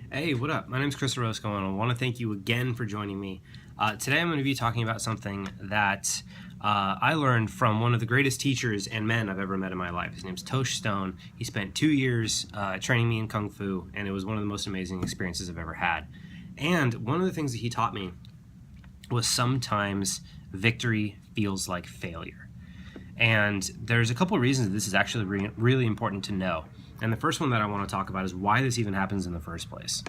Hey, what up? My name's Chris Orozco, and I want to thank you again for joining me. Today I'm going to be talking about something that I learned from one of the greatest teachers and men I've ever met in my life. His name's Tosh Stone. He spent 2 years training me in Kung Fu, and it was one of the most amazing experiences I've ever had. And one of the things that he taught me was sometimes victory feels like failure. And there's a couple of reasons that this is actually really important to know. And the first one that I want to talk about is why this even happens in the first place.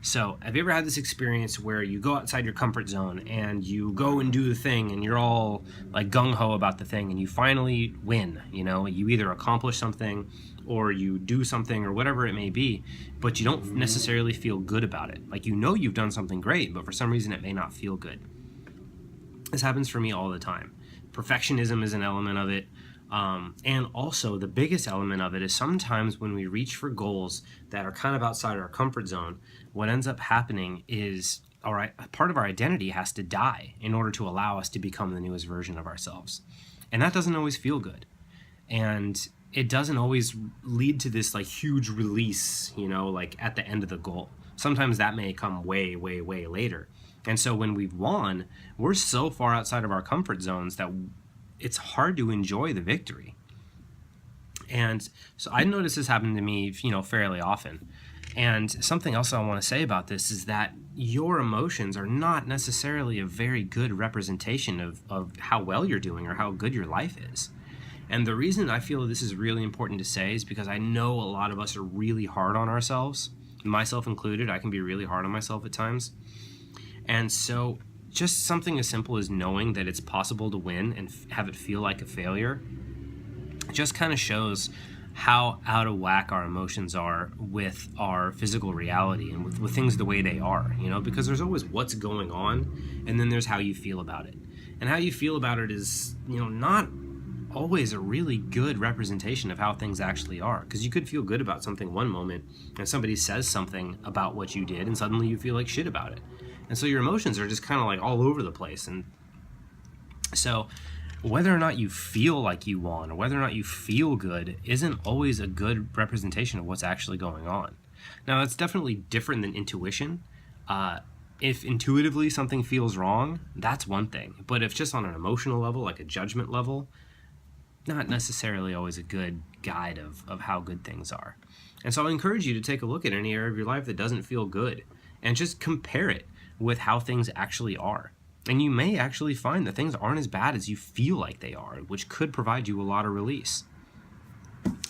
So, have you ever had this experience where you go outside your comfort zone and you go and do the thing and you're all like gung-ho about the thing and you finally win? You know, you either accomplish something or you do something or whatever it may be, but you don't necessarily feel good about it. Like, you know you've done something great, but for some reason it may not feel good. This happens for me all the time. Perfectionism is an element of it. And also the biggest element of it is sometimes when we reach for goals that are kind of outside our comfort zone, what ends up happening is part of our identity has to die in order to allow us to become the newest version of ourselves. And that doesn't always feel good. And it doesn't always lead to this like huge release, you know, like at the end of the goal. Sometimes that may come way, way, way later. And so when we've won, we're so far outside of our comfort zones that it's hard to enjoy the victory. And so I notice this happen to me, fairly often. And something else I want to say about this is that your emotions are not necessarily a very good representation of how well you're doing or how good your life is. And the reason I feel this is really important to say is because I know a lot of us are really hard on ourselves, myself included. I can be really hard on myself at times. And so just something as simple as knowing that it's possible to win and have it feel like a failure just kind of shows how out of whack our emotions are with our physical reality and with things the way they are, because there's always what's going on and then there's how you feel about it. And how you feel about it is, not always a really good representation of how things actually are, because you could feel good about something one moment and somebody says something about what you did and suddenly you feel like shit about it. And so your emotions are just kind of like all over the place. And so whether or not you feel like you won or whether or not you feel good isn't always a good representation of what's actually going on. Now, that's definitely different than intuition. If intuitively something feels wrong, that's one thing. But if just on an emotional level, like a judgment level, not necessarily always a good guide of how good things are. And so I encourage you to take a look at any area of your life that doesn't feel good and just compare it with how things actually are. And you may actually find that things aren't as bad as you feel like they are, which could provide you a lot of release.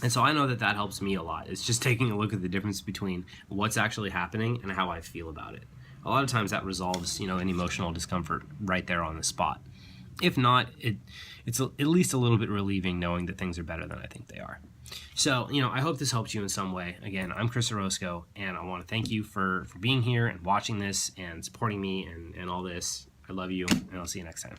And so I know that helps me a lot. It's just taking a look at the difference between what's actually happening and how I feel about it. A lot of times that resolves, an emotional discomfort right there on the spot. If not, it's at least a little bit relieving knowing that things are better than I think they are. So, I hope this helped you in some way. Again, I'm Chris Orozco, and I want to thank you for being here and watching this and supporting me and all this. I love you, and I'll see you next time.